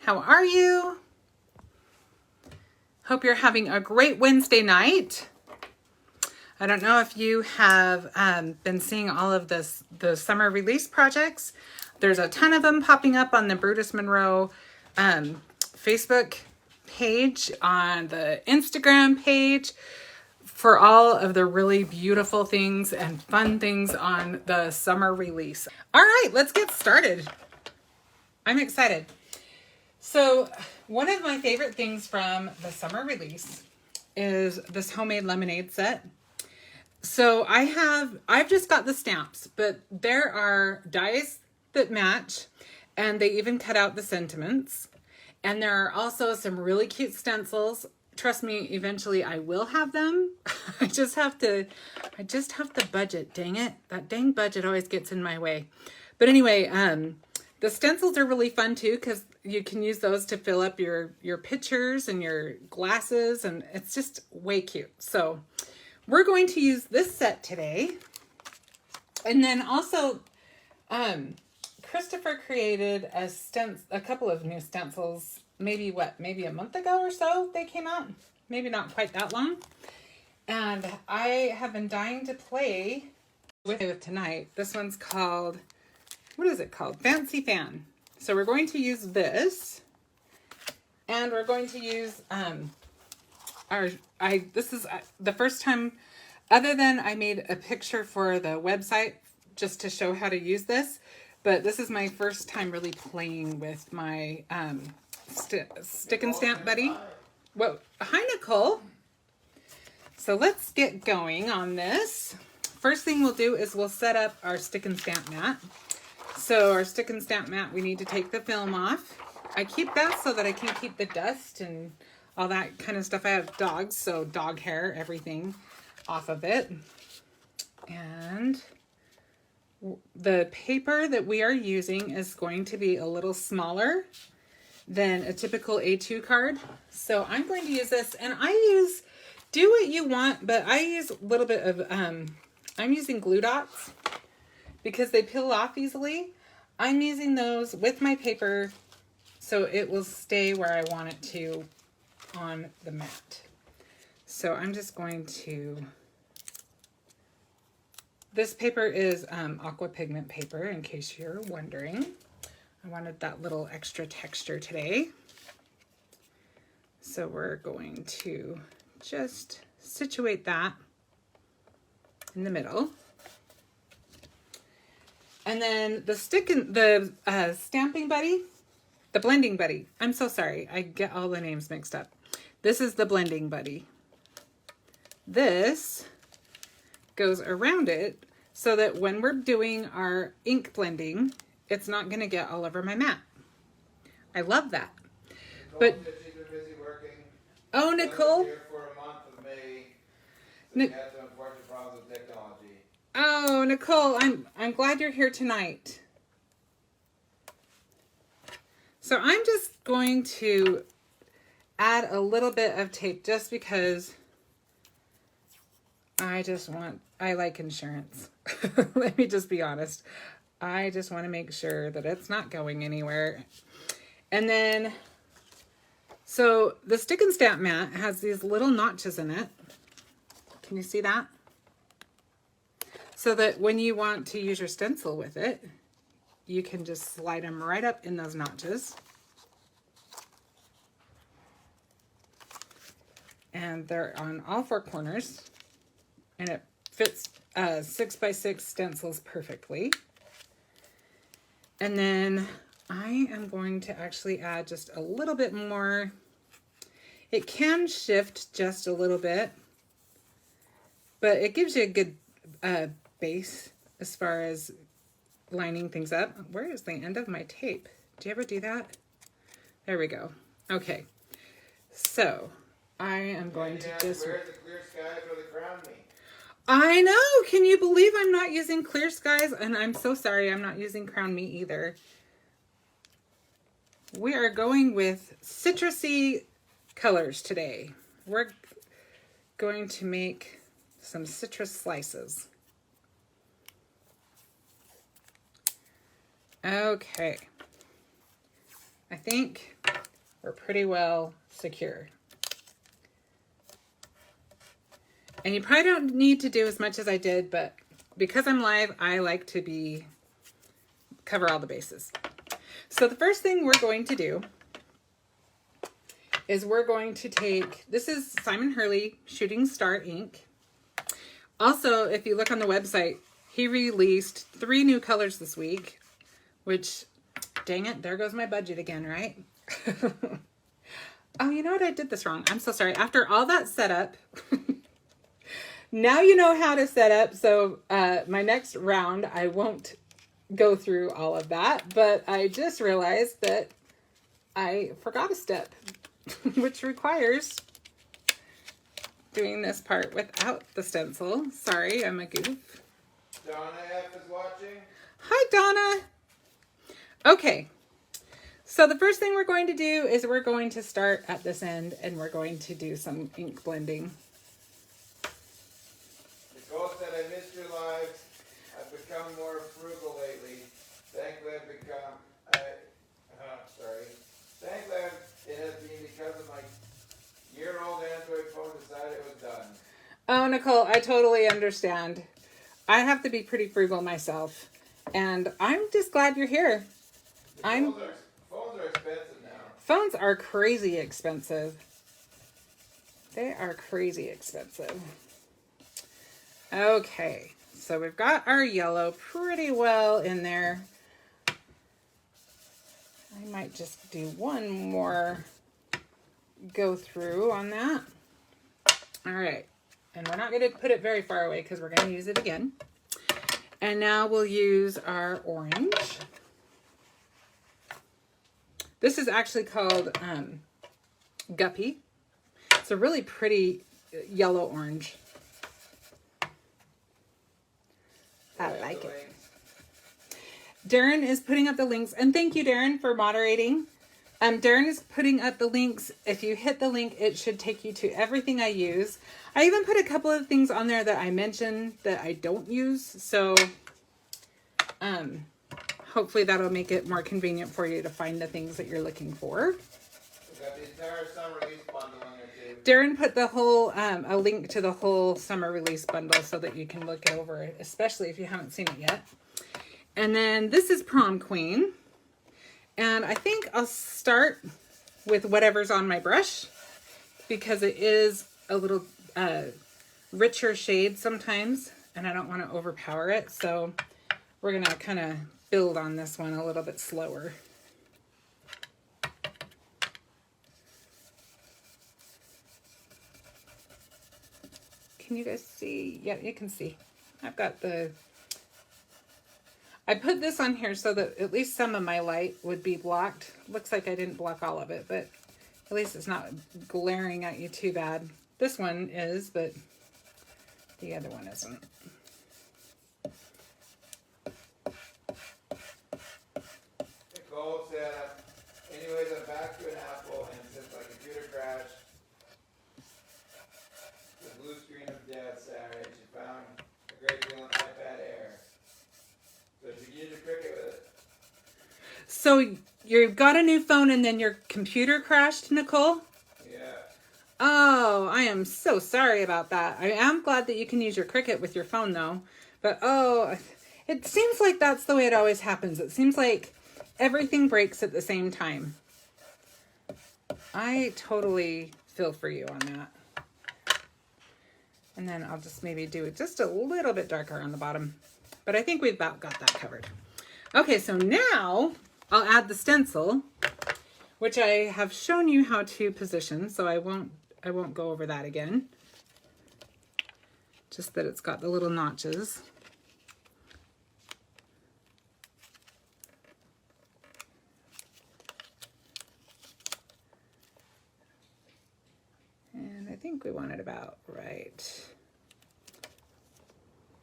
How are you? Hope you're having a great Wednesday night. I don't know if you have been seeing all of the summer release projects. There's a ton of them popping up on the BrutusMonroe Facebook page, on the Instagram page, for all of the really beautiful things and fun things on the summer release. All right, let's get started. I'm excited. So one of my favorite things from the summer release is this homemade lemonade set. So I've just got the stamps, but there are dies that match, and they even cut out the sentiments. And there are also some really cute stencils. Trust me, eventually I will have them. I just have to budget, dang it. That dang budget always gets in my way. But anyway, the stencils are really fun too, because you can use those to fill up your pictures and your glasses, and it's just way cute. So we're going to use this set today. And then also, Christopher created a couple of new stencils, maybe a month ago or so they came out. Maybe not quite that long. And I have been dying to play with tonight. This one's called, what is it called? Fancy Fan. So we're going to use this, and we're going to use this is the first time, other than I made a picture for the website just to show how to use this, but this is my first time really playing with my stick and stamp buddy. Whoa, hi Nicole. So let's get going on this. First thing we'll do is we'll set up our stick and stamp mat. So our stick and stamp mat, we need to take the film off. I keep that so that I can keep the dust and all that kind of stuff. I have dogs, so dog hair, everything off of it. And the paper that we are using is going to be a little smaller than a typical A2 card. So I'm going to use this, and do what you want, but I use a little bit of, I'm using glue dots because they peel off easily. I'm using those with my paper so it will stay where I want it to on the mat. So I'm just going to, this paper is aqua pigment paper, in case you're wondering. I wanted that little extra texture today. So we're going to just situate that in the middle. And then the stamping buddy, the blending buddy. I'm so sorry, I get all the names mixed up. This is the blending buddy. This goes around it so that when we're doing our ink blending, it's not going to get all over my mat. I love that. But she's been busy working. Oh, Nicole. Here for a month of May. Had some unfortunate problems with technology. Oh, Nicole, I'm glad you're here tonight. So I'm just going to add a little bit of tape just because I like insurance. Let me just be honest. I just want to make sure that it's not going anywhere. And then, so the stick and stamp mat has these little notches in it. Can you see that? So that when you want to use your stencil with it, you can just slide them right up in those notches. And they're on all four corners, and it fits 6x6 stencils perfectly. And then I am going to actually add just a little bit more. It can shift just a little bit, but it gives you a good base as far as lining things up. Where is the end of my tape? Do you ever do that? There we go. Okay. So I am going to just... Where's the clear skies or the crown me? I know. Can you believe I'm not using clear skies? And I'm so sorry I'm not using Crown Me either. We are going with citrusy colors today. We're going to make some citrus slices. Okay. I think we're pretty well secure. And you probably don't need to do as much as I did, but because I'm live, I like to cover all the bases. So the first thing we're going to do is we're going to take, this is Simon Hurley Shooting Star ink. Also, if you look on the website, he released 3 new colors this week, which, dang it, there goes my budget again, right? Oh, you know what? I did this wrong. I'm so sorry. After all that setup, now you know how to set up. So my next round, I won't go through all of that, but I just realized that I forgot a step, which requires doing this part without the stencil. Sorry, I'm a goof. Donna F is watching. Hi, Donna. Okay, so the first thing we're going to do is we're going to start at this end and we're going to do some ink blending. Nicole said, I missed your lives. I've become more frugal lately. Thankfully, Thankfully, it has been because of my year-old Android phone decided it was done. Oh, Nicole, I totally understand. I have to be pretty frugal myself, and I'm just glad you're here. Phones are expensive now. Phones are crazy expensive. They are crazy expensive. Okay, so we've got our yellow pretty well in there. I might just do one more go through on that. All right, and we're not going to put it very far away because we're going to use it again. And now we'll use our orange. This is actually called Guppy. It's a really pretty yellow orange. I like it. Darren is putting up the links, and thank you, Darren, for moderating. Darren is putting up the links. If you hit the link, it should take you to everything I use. I even put a couple of things on there that I mentioned that I don't use, so hopefully that'll make it more convenient for you to find the things that you're looking for. We've got the entire summer release bundle on there too. Darren put the whole a link to the whole summer release bundle so that you can look it over, especially if you haven't seen it yet. And then this is Prom Queen. And I think I'll start with whatever's on my brush because it is a little richer shade sometimes and I don't want to overpower it. So we're going to kind of build on this one a little bit slower. Can you guys see? Yeah, you can see. I put this on here so that at least some of my light would be blocked. Looks like I didn't block all of it, but at least it's not glaring at you too bad. This one is, but the other one isn't. Nicole said, anyways, I'm back to an Apple, and since my computer crashed, the blue screen of death Saturday, she found a great deal on iPad Air. So she used a Cricket with it. So you've got a new phone and then your computer crashed, Nicole? Yeah. Oh, I am so sorry about that. I am glad that you can use your Cricket with your phone though. But oh, it seems like that's the way it always happens. It seems like everything breaks at the same time. I totally feel for you on that. And then I'll just maybe do it just a little bit darker on the bottom. But I think we've about got that covered. Okay, so now I'll add the stencil, which I have shown you how to position, so I won't go over that again. Just that it's got the little notches. And I think we want it about right.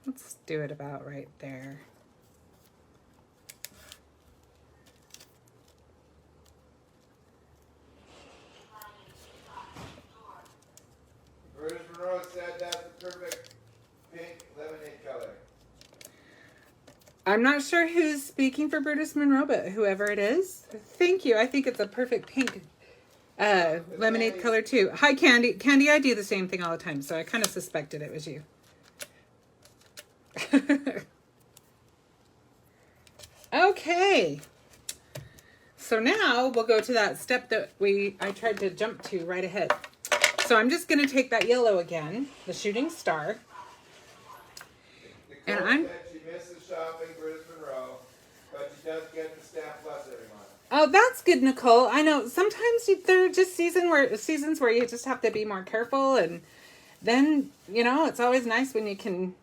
Let's do it about right there. BrutusMonroe said that's the perfect pink lemonade color. I'm not sure who's speaking for BrutusMonroe, but whoever it is, thank you. I think it's a perfect pink. lemonade color too. Hi, Candy. Candy, I do the same thing all the time, so I kind of suspected it was you. Okay. So now we'll go to that step that I tried to jump to right ahead. So I'm just going to take that yellow again, the shooting star. And she misses shopping BrutusMonroe, but she does get the Stamp Plus every month. Oh, that's good, Nicole. I know sometimes there are just seasons where you just have to be more careful, and then, you know, it's always nice when you can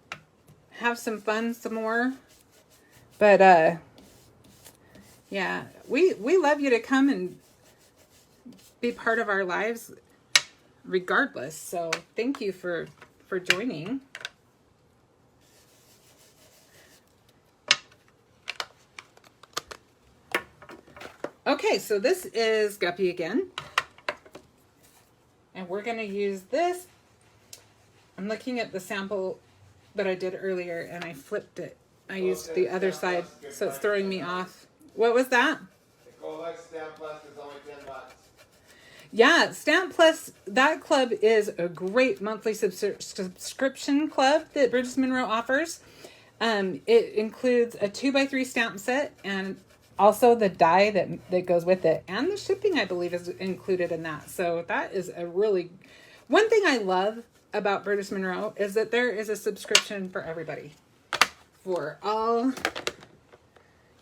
have some fun some more. But yeah, we love you to come and be part of our lives regardless. So thank you for joining. Okay, so this is Guppy again. And we're going to use this. I'm looking at the sample that I did earlier and I flipped it. I used the other side, so it's throwing me off. What was that? Stamp Plus is only $10. Yeah, Stamp Plus, that club is a great monthly subscription club that BrutusMonroe offers. It includes a 2x3 stamp set and also the die that goes with it. And the shipping, I believe, is included in that. So that is a really... One thing I love about BrutusMonroe is that there is a subscription for everybody. For all...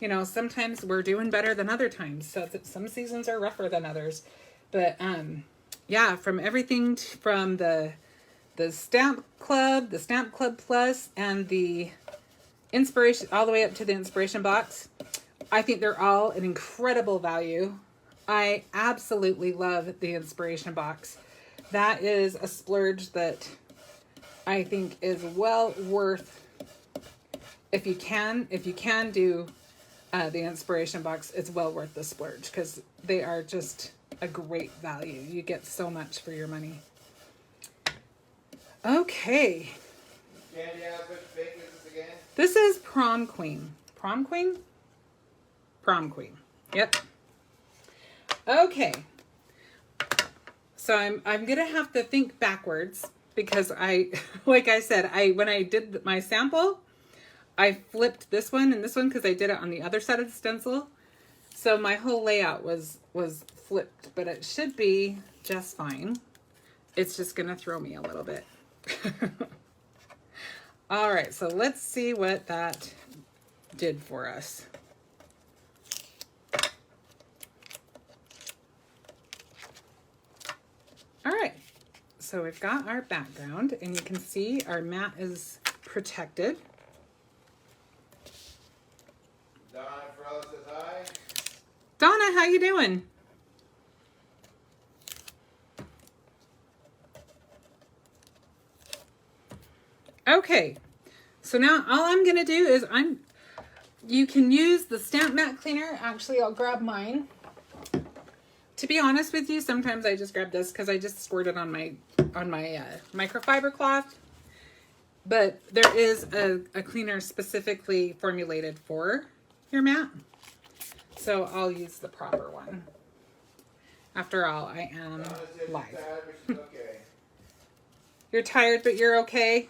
You know, sometimes we're doing better than other times. So some seasons are rougher than others. But, yeah, from everything from the Stamp Club, the Stamp Club Plus, and the Inspiration, all the way up to the Inspiration Box, I think they're all an incredible value. I absolutely love the Inspiration Box. That is a splurge that I think is well worth, if you can do the Inspiration Box, it's well worth the splurge because they are just a great value. You get so much for your money. Okay. Candy, which bake is this again? This is Prom Queen. Prom Queen? Prom Queen. Yep. Okay. So I'm gonna have to think backwards because like I said, when I did my sample, I flipped this one and this one because I did it on the other side of the stencil. So my whole layout was flipped, but it should be just fine. It's just gonna throw me a little bit. All right, so let's see what that did for us. All right, so we've got our background and you can see our mat is protected. Donna Ferrell says hi. Donna, how you doing? Okay, so now all I'm gonna do is you can use the stamp mat cleaner. Actually, I'll grab mine. To be honest with you, sometimes I just grab this because I just squirt it on my microfiber cloth. But there is a cleaner specifically formulated for your mat. So I'll use the proper one. After all, I am live. Okay. You're tired, but you're okay?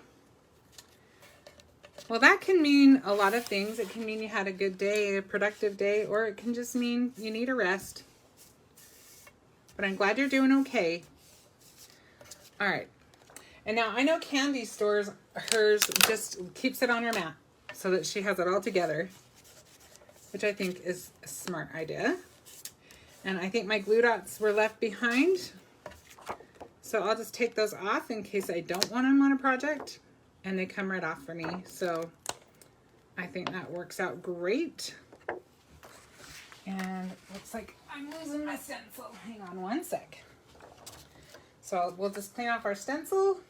Well, that can mean a lot of things. It can mean you had a good day, a productive day, or it can just mean you need a rest. But I'm glad you're doing okay. All right. And now I know Candy stores hers, just keeps it on her mat so that she has it all together, which I think is a smart idea. And I think my glue dots were left behind. So I'll just take those off in case I don't want them on a project. And they come right off for me. So I think that works out great. And looks like I'm losing my stencil. Hang on one sec. So we'll just clean off our stencil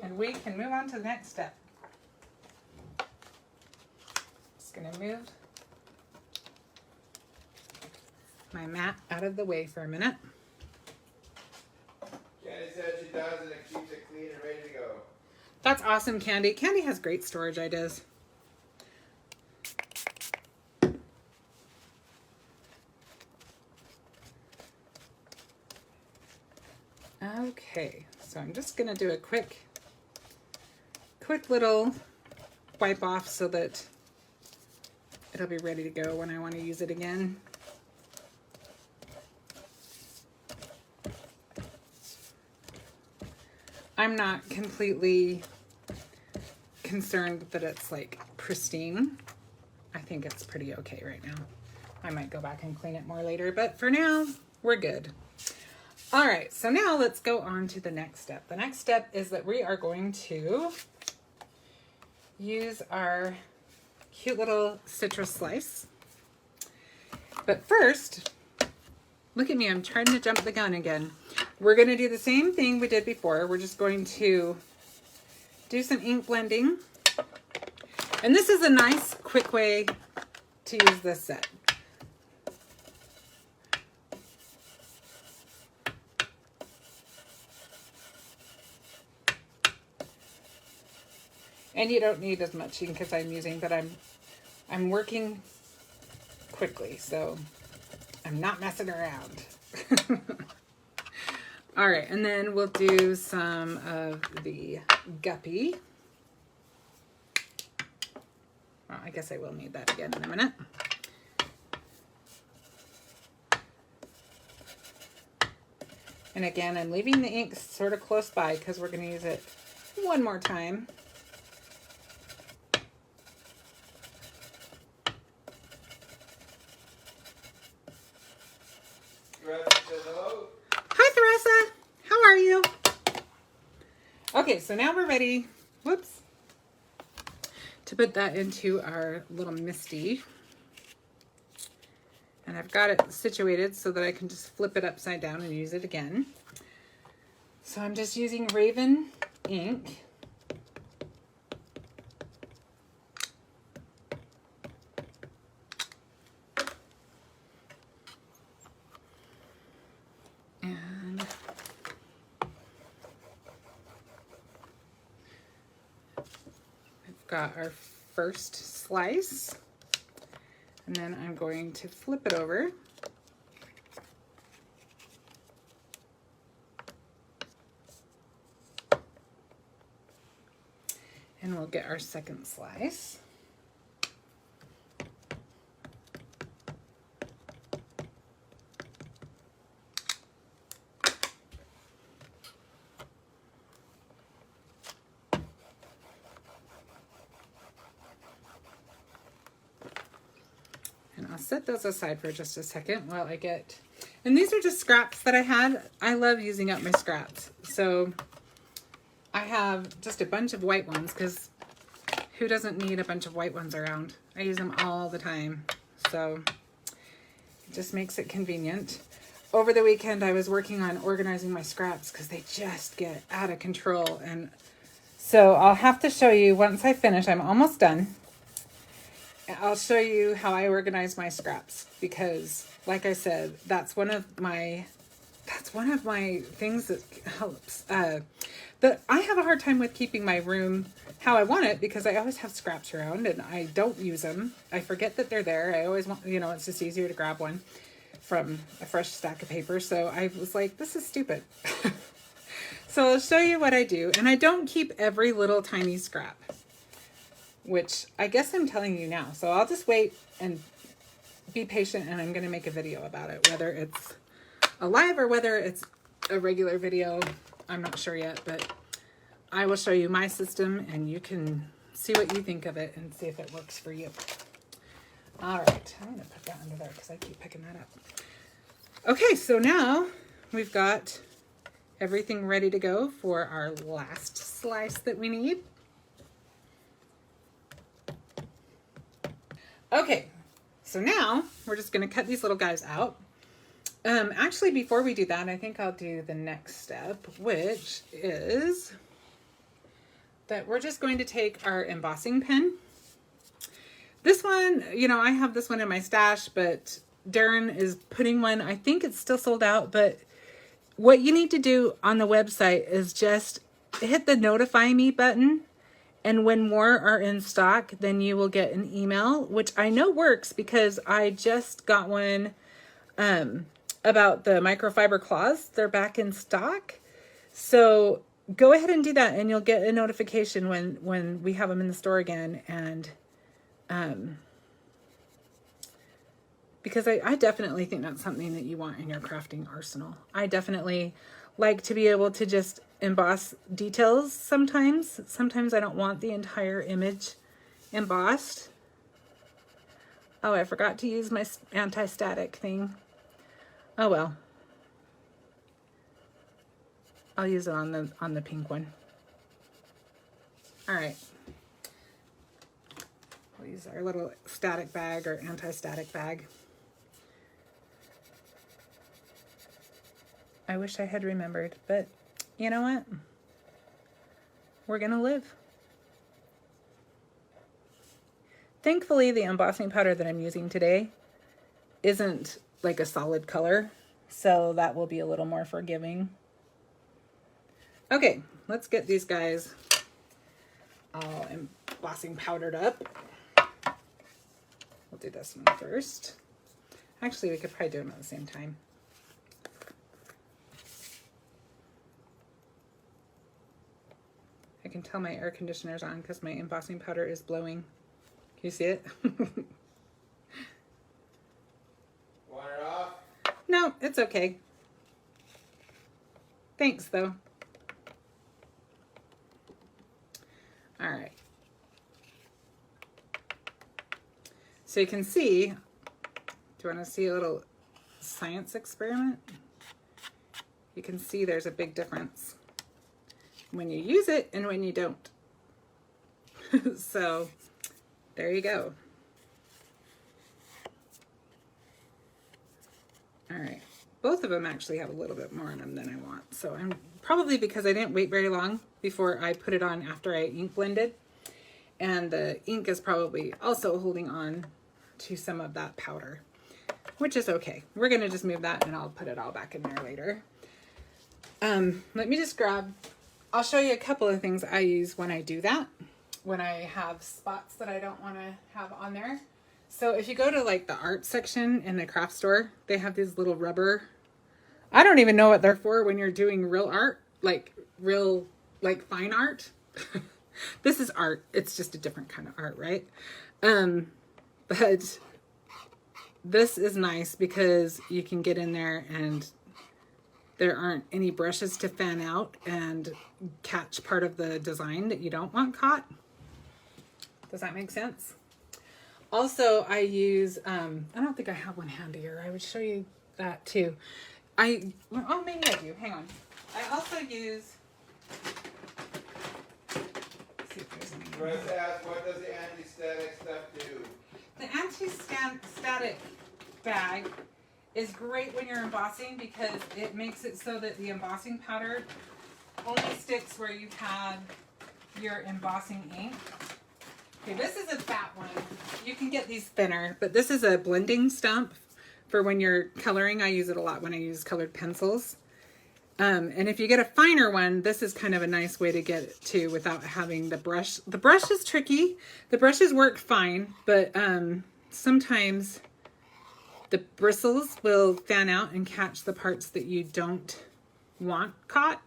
and we can move on to the next step. Just gonna move my mat out of the way for a minute. Candy said she does it and keeps it clean and ready to go. That's awesome, Candy. Candy has great storage ideas. Okay, so I'm just gonna do a quick little wipe off so that it'll be ready to go when I want to use it again. I'm not completely concerned that it's like pristine. I think it's pretty okay right now. I might go back and clean it more later, but for now, we're good. All right, so now let's go on to the next step. The next step is that we are going to use our cute little citrus slice. But first, look at me, I'm trying to jump the gun again. We're gonna do the same thing we did before. We're just going to do some ink blending. And this is a nice, quick way to use this set. And you don't need as much ink as I'm using, but I'm working quickly, so I'm not messing around. All right, and then we'll do some of the guppy. Well, I guess I will need that again in a minute. And again, I'm leaving the ink sort of close by because we're going to use it one more time. Hi, Theresa. How are you? Okay, so now we're ready. Whoops. To put that into our little misty. And I've got it situated so that I can just flip it upside down and use it again. So I'm just using Raven ink. And I've got our first slice. And then I'm going to flip it over. And we'll get our second slice. And I'll set those aside for just a second while I get, and these are just scraps that I had. I love using up my scraps. So I have just a bunch of white ones because who doesn't need a bunch of white ones around? I use them all the time. So it just makes it convenient. Over the weekend, I was working on organizing my scraps because they just get out of control. And so I'll have to show you once I finish. I'm almost done. I'll show you how I organize my scraps because, like I said, that's one of my things that helps. But I have a hard time with keeping my room how I want it because I always have scraps around and I don't use them. I forget that they're there. I always want, it's just easier to grab one from a fresh stack of paper. So I was like, this is stupid. So I'll show you what I do. And I don't keep every little tiny scrap, which I guess I'm telling you now. So I'll just wait and be patient and I'm going to make a video about it, whether it's a live or whether it's a regular video. I'm not sure yet, but I will show you my system and you can see what you think of it and see if it works for you. All right, I'm going to put that under there because I keep picking that up. Okay, so now we've got everything ready to go for our last slice that we need. Okay, so now we're just going to cut these little guys out. Actually, before we do that, I think I'll do the next step, which is that we're just going to take our embossing pen. This one, I have this one in my stash, but Darren is putting one. I think it's still sold out, but what you need to do on the website is just hit the notify me button. And when more are in stock, then you will get an email, which I know works because I just got one about the microfiber claws. They're back in stock. So go ahead and do that, and you'll get a notification when we have them in the store again. And because I definitely think that's something that you want in your crafting arsenal. I definitely like to be able to just emboss details sometimes. Sometimes I don't want the entire image embossed. Oh, I forgot to use my anti-static thing. Oh well. I'll use it on the pink one. All right. We'll use our little static bag or anti-static bag. I wish I had remembered, but you know what? We're gonna live. Thankfully, the embossing powder that I'm using today isn't like a solid color, so that will be a little more forgiving. Okay, let's get these guys all embossing powdered up. We'll do this one first. Actually, we could probably do them at the same time. I can tell my air conditioner's on because my embossing powder is blowing. Can you see it? Want it off? No, it's okay. Thanks, though. All right. So you can see, do you want to see a little science experiment? You can see there's a big difference when you use it and when you don't. So there you go. All right. Both of them actually have a little bit more in them than I want. So I'm probably because I didn't wait very long before I put it on after I ink blended. And the ink is probably also holding on to some of that powder, which is okay. We're going to just move that and I'll put it all back in there later. Let me just grab, I'll show you a couple of things I use when I do that, when I have spots that I don't want to have on there. So if you go to like the art section in the craft store, they have these little rubber, I don't even know what they're for when you're doing real art, like real, like fine art. This is art. It's just a different kind of art, right? But this is nice because you can get in there and there aren't any brushes to fan out and catch part of the design that you don't want caught. Does that make sense? Also, I use, I don't think I have one handy here. I would show you that too. Oh, maybe I do. Hang on. I also use, let's see if there's any. Chris asked, what does the anti-static stuff do? The anti-static bag is great when you're embossing because it makes it so that the embossing powder only sticks where you have your embossing ink. Okay, this is a fat one. You can get these thinner, but this is a blending stump for when you're coloring. I use it a lot when I use colored pencils. And if you get a finer one, this is kind of a nice way to get it to without having the brush. The brush is tricky. The brushes work fine, but sometimes the bristles will fan out and catch the parts that you don't want caught.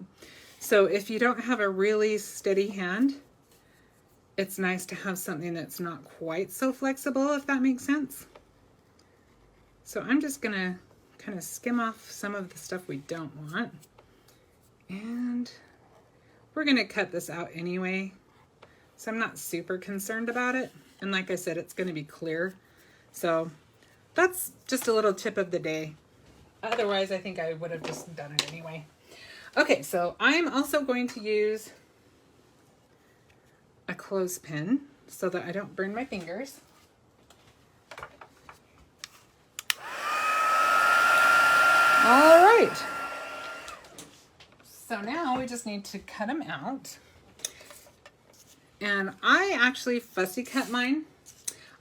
So if you don't have a really steady hand, it's nice to have something that's not quite so flexible, if that makes sense. So I'm just gonna kind of skim off some of the stuff we don't want. And we're gonna cut this out anyway. So I'm not super concerned about it. And like I said, it's gonna be clear. So that's just a little tip of the day. Otherwise, I think I would have just done it anyway. Okay, so I'm also going to use a clothespin so that I don't burn my fingers. All right. So now we just need to cut them out. And I actually fussy cut mine.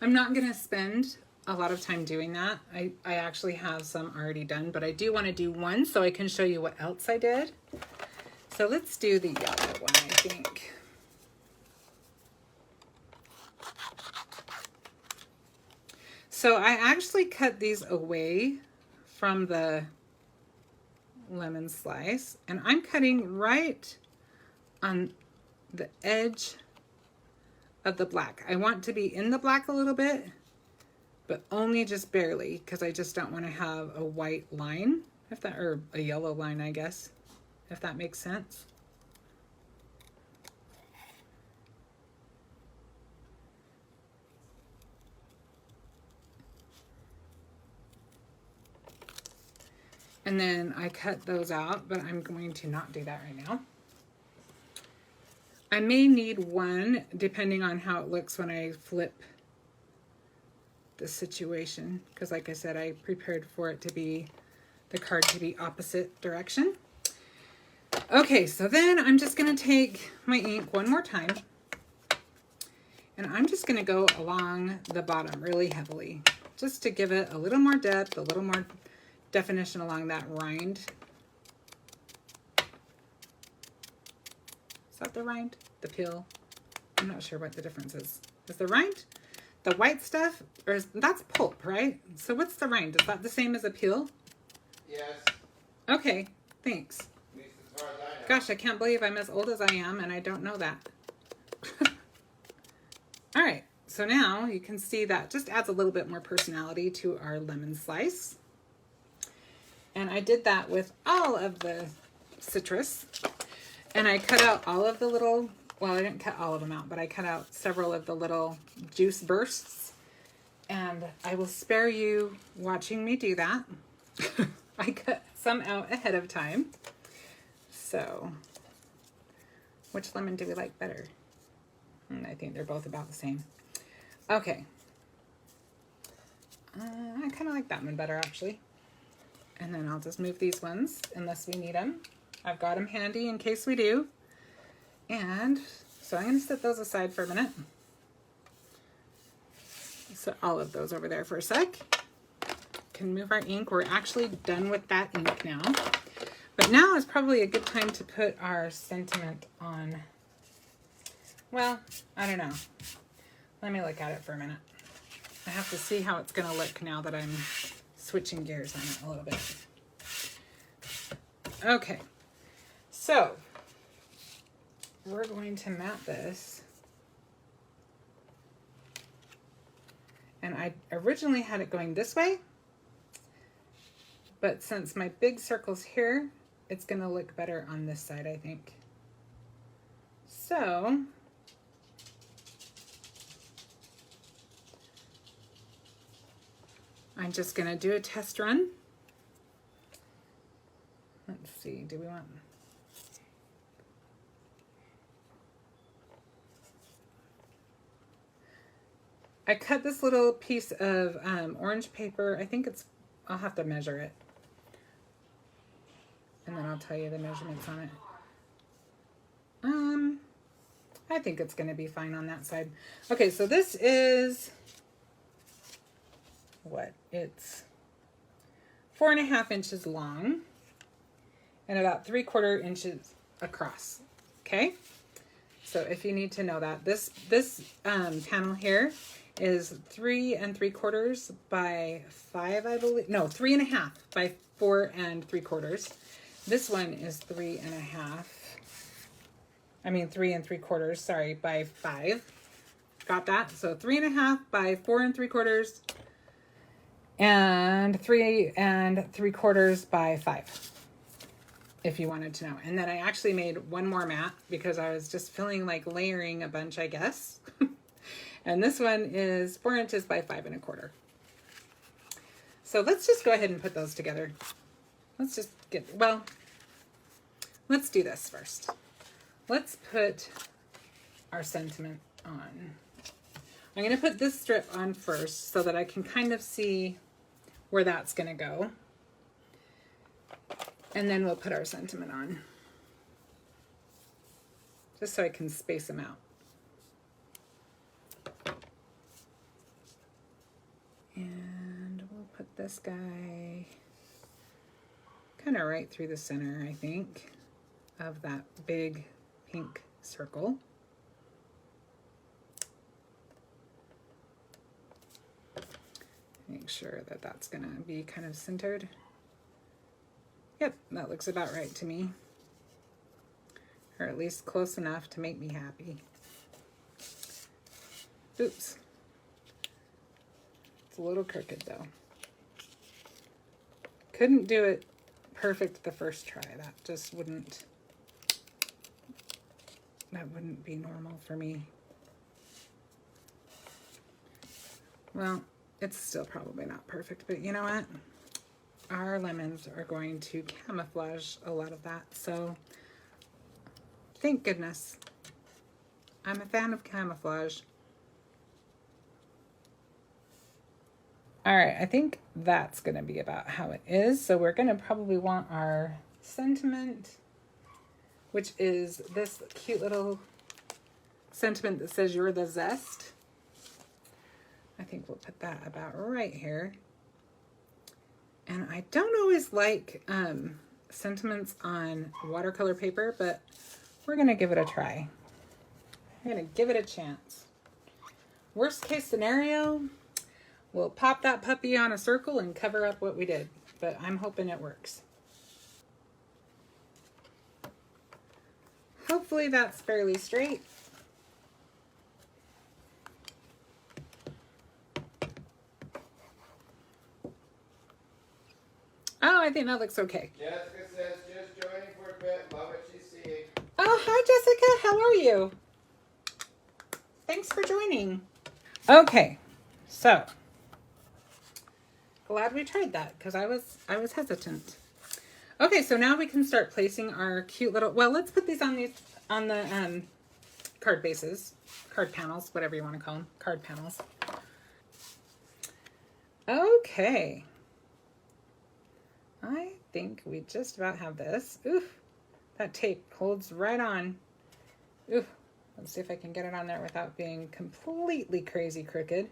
I'm not going to spend a lot of time doing that. I actually have some already done, but I do want to do one so I can show you what else I did. So let's do the yellow one, I think. So I actually cut these away from the lemon slice, and I'm cutting right on the edge of the black. I want to be in the black a little bit, but only just barely, because I just don't want to have a white line, if that, or a yellow line, I guess, if that makes sense. And then I cut those out, but I'm going to not do that right now. I may need one, depending on how it looks when I flip the situation, because like I said, I prepared for it to be, the card to be opposite direction. Okay, so then I'm just going to take my ink one more time, and I'm just going to go along the bottom really heavily, just to give it a little more depth, a little more definition along that rind. Is that the rind? The peel? I'm not sure what the difference is. Is the rind the white stuff, or that's pulp, right? So what's the rind? Is that the same as a peel? Yes. Okay, thanks. At least as far as I know. Gosh, I can't believe I'm as old as I am and I don't know that. All right, so now you can see that just adds a little bit more personality to our lemon slice. And I did that with all of the citrus. And I cut out all of the little, well, I didn't cut all of them out, but I cut out several of the little juice bursts. And I will spare you watching me do that. I cut some out ahead of time. So, which lemon do we like better? I think they're both about the same. Okay. I kind of like that one better, actually. And then I'll just move these ones unless we need them. I've got them handy in case we do. And so I'm going to set those aside for a minute. Set all of those over there for a sec. Can move our ink. We're actually done with that ink now. But now is probably a good time to put our sentiment on. Well, I don't know. Let me look at it for a minute. I have to see how it's going to look now that I'm switching gears on it a little bit. Okay, so we're going to mat this. And I originally had it going this way, but since my big circle's here, it's going to look better on this side, I think. So I'm just going to do a test run. Let's see, do we want... I cut this little piece of orange paper. I think it's, I'll have to measure it. And then I'll tell you the measurements on it. I think it's going to be fine on that side. Okay, so this is... what? It's 4.5 inches long and about 3/4 inches across. Okay, so if you need to know that, this panel here is 3 3/4 by 5, I believe. No, 3.5 by 4 3/4. This one is 3.5. I mean 3 3/4. Sorry, by 5. Got that? So 3.5 by 4 3/4. And 3 3/4 by 5, if you wanted to know. And then I actually made one more mat because I was just feeling like layering a bunch, I guess. And this one is 4 inches by 5 1/4. So let's just go ahead and put those together. Let's just get, well, let's do this first. Let's put our sentiment on. I'm going to put this strip on first so that I can kind of see where that's going to go. And then we'll put our sentiment on. Just so I can space them out. And we'll put this guy kind of right through the center, I think, of that big pink circle. Make sure that that's going to be kind of centered. Yep, that looks about right to me. Or at least close enough to make me happy. Oops. It's a little crooked though. Couldn't do it perfect the first try. That just wouldn't be normal for me. Well, it's still probably not perfect, but you know what? Our lemons are going to camouflage a lot of that, so thank goodness. I'm a fan of camouflage. All right, I think that's going to be about how it is. So we're going to probably want our sentiment, which is this cute little sentiment that says you're the zest. I think we'll put that about right here. And I don't always like sentiments on watercolor paper, but we're going to give it a try. We're going to give it a chance. Worst case scenario, we'll pop that puppy on a circle and cover up what we did, but I'm hoping it works. Hopefully that's fairly straight. Oh, I think that looks okay. Jessica says, just joining for a bit. Love what she's seeing. Oh, hi Jessica, how are you? Thanks for joining. Okay, so glad we tried that because I was hesitant. Okay, so now we can start placing our cute little, well, let's put these on the card bases, card panels, whatever you want to call them, card panels. Okay. I think we just about have this. Oof, that tape holds right on. Oof, let's see if I can get it on there without being completely crazy crooked.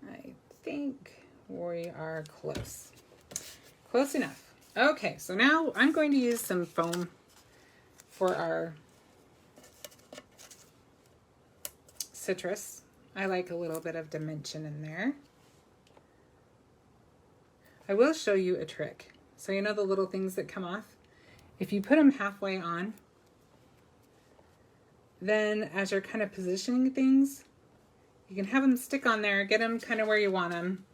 I think we are close. Close enough. Okay, so now I'm going to use some foam for our citrus. I like a little bit of dimension in there. I will show you a trick. So you know the little things that come off? If you put them halfway on, then as you're kind of positioning things, you can have them stick on there, get them kind of where you want them,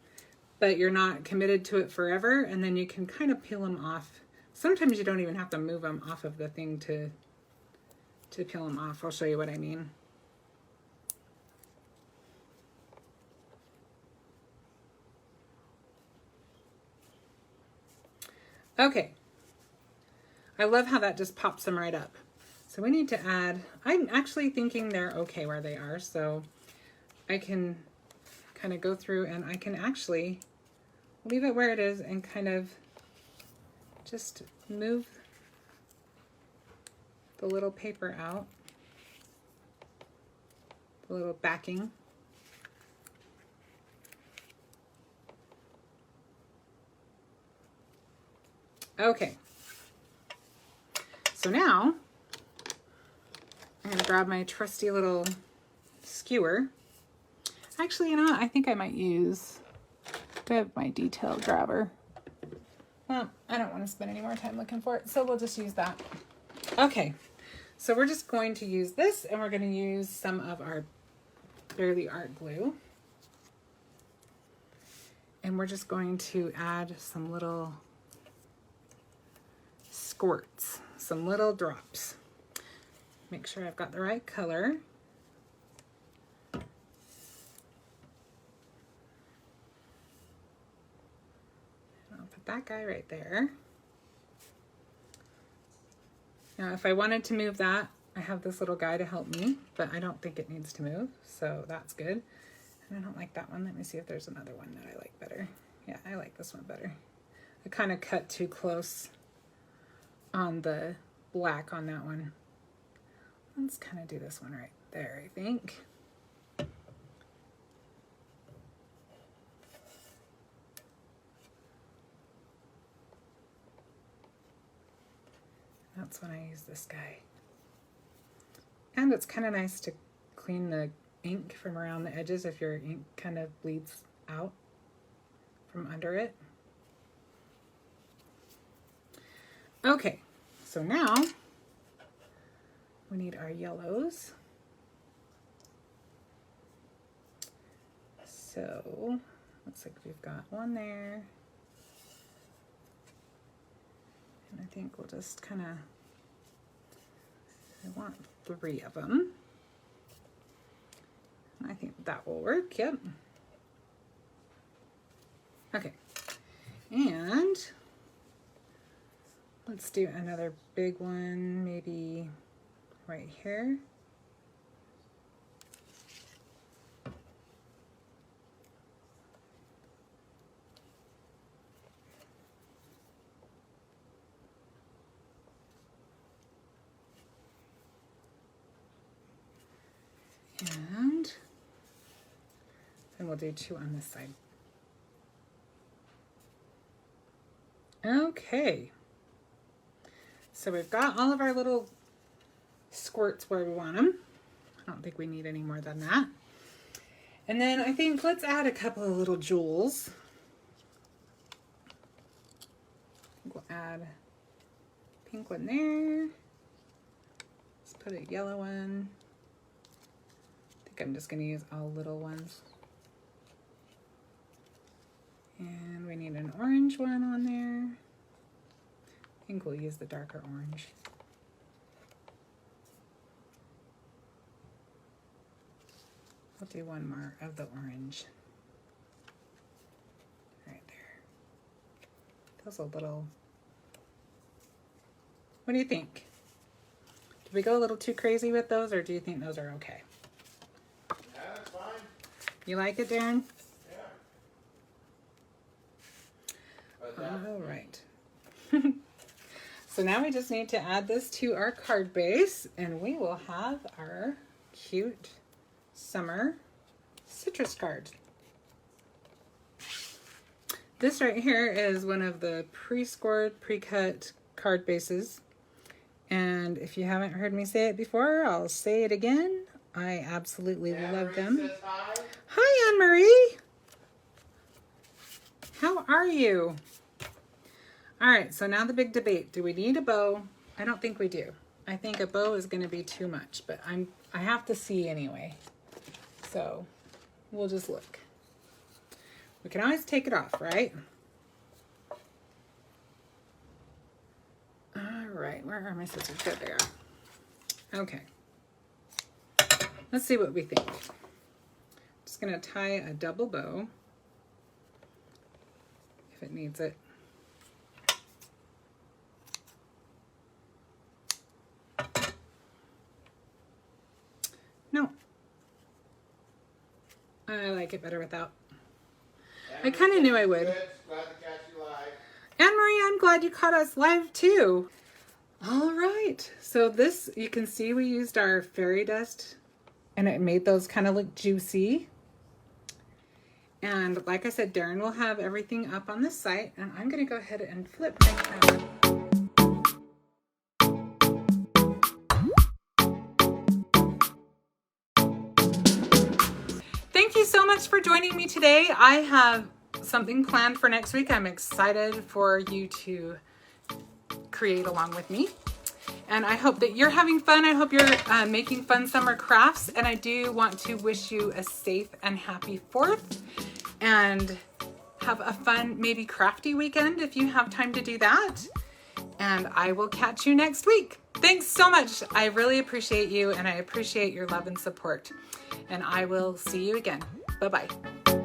but you're not committed to it forever, and then you can kind of peel them off. Sometimes you don't even have to move them off of the thing to peel them off. I'll show you what I mean. Okay, I love how that just pops them right up. So we need to add, I'm actually thinking they're okay where they are, so I can kind of go through and I can actually leave it where it is and kind of just move the little paper out, the little backing. Okay, so now I'm going to grab my trusty little skewer. Actually, you know what? I think I might use, I have my detail grabber. Well, I don't want to spend any more time looking for it, so we'll just use that. Okay, so we're just going to use this, and we're going to use some of our Barely Art glue. And we're just going to add some little squirts, some little drops. Make sure I've got the right color. I'll put that guy right there. Now, if I wanted to move that, I have this little guy to help me, but I don't think it needs to move, so that's good. And I don't like that one. Let me see if there's another one that I like better. Yeah, I like this one better. I kind of cut too close on the black on that one. Let's kind of do this one right there, I think. That's when I use this guy. And it's kind of nice to clean the ink from around the edges if your ink kind of bleeds out from under it. Okay, so now we need our yellows. So looks like we've got one there. And I think we'll just kind of, I want 3 of them. I think that will work, yep. Okay, and let's do another big one, maybe right here. And then we'll do 2 on this side. Okay, so we've got all of our little squirts where we want them. I don't think we need any more than that. And then I think let's add a couple of little jewels. We'll add a pink one there. Let's put a yellow one. I think I'm just going to use all little ones. And we need an orange one on there. I think we'll use the darker orange. We'll do one more of the orange. Right there. Those a little... What do you think? Did we go a little too crazy with those, or do you think those are okay? Yeah, that's fine. You like it, Darren? Yeah. All right. So now we just need to add this to our card base, and we will have our cute summer citrus card. This right here is one of the pre-scored, pre-cut card bases. And if you haven't heard me say it before, I'll say it again. I absolutely love them. Says hi. Hi, Anne-Marie. How are you? All right, so now the big debate. Do we need a bow? I don't think we do. I think a bow is going to be too much, but I have to see anyway. So we'll just look. We can always take it off, right? All right, where are my scissors? There they are. Okay. Let's see what we think. I'm just going to tie a double bow if it needs it. No. I like it better without. I kind of knew I would. Good. Glad to catch you live. Anne-Marie, I'm glad you caught us live too. All right. So this, you can see we used our fairy dust and it made those kind of look juicy. And like I said, Darren will have everything up on the site, and I'm going to go ahead and flip my camera. Thank you so much for joining me today. I have something planned for next week. I'm excited for you to create along with me. And I hope that you're having fun. I hope you're making fun summer crafts. And I do want to wish you a safe and happy 4th. And have a fun, maybe crafty weekend if you have time to do that. And I will catch you next week. Thanks so much. I really appreciate you, and I appreciate your love and support. And I will see you again. Bye-bye.